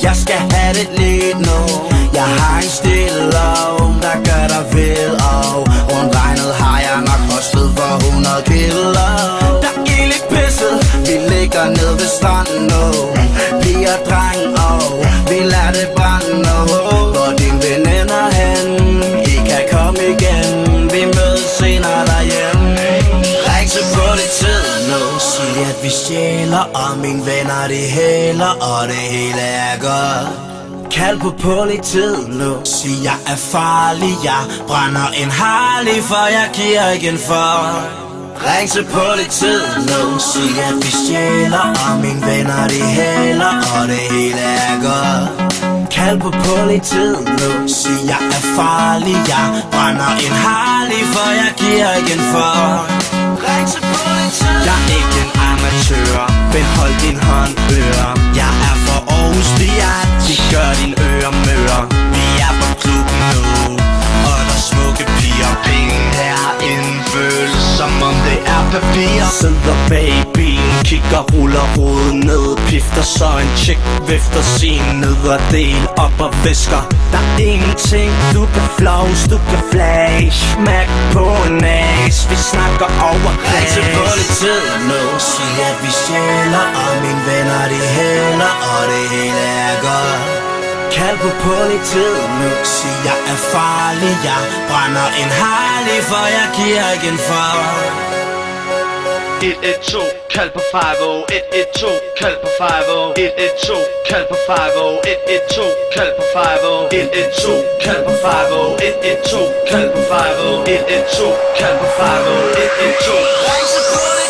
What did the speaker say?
Jeg skal have det lidt nu. Jeg har en stille lov, der gør dig vild. Og rundt regnet har jeg nok kostet for 100 kilo. Der er ild i pisset, vi ligger ned ved stranden nu. Piger, dreng, og vi lader det brænde nu. Hvor dine veninder hen, I kan komme igen. Vi mødes senere derhjemme. Ring til politiet nu. Sig at vi stjæler, og mine venner de hæler, og det hele er godt. Kald på politiet nu. Sig jeg er farlig, jeg brænder en Harley, for jeg giver igen for. Ring til politiet nu. Sig at vi stjæler, og mine venner de hæler, og det hele er godt. Kald på politiet nu. Sig jeg er farlig, jeg brænder en Harley, for jeg giver igen for. Ring til politiet. Jeg er ikke en amatør, behold din hånd øre. Jeg er fra Aarhus, vi gør din øre møre. Vi er på klubben nu, og der er smukke piger. Penge herinde føles som om det er papir. Sidder bag i bilen, kigger, ruller hovedet ned. Pifter så en chick, vifter sin nederdel op og visker. Der er ingenting, du kan flaus, du kan flash. Smæk på en as, vi snakker over glas. Ring til politiet nu. Sig at vi stjæler, og mine venner de hæler, og det hele er godt. Kald på politiet nu. Sig jeg er farlig, jeg brænder en Harley, for jeg giver igen for. 112, kald på 5-0. 112, kald på 5-0. 112, kald på 5-0. 112, kald på 5-0. 112, kald på 5-0. 112, kald på 5-0. 112, kald på 5-0. 112.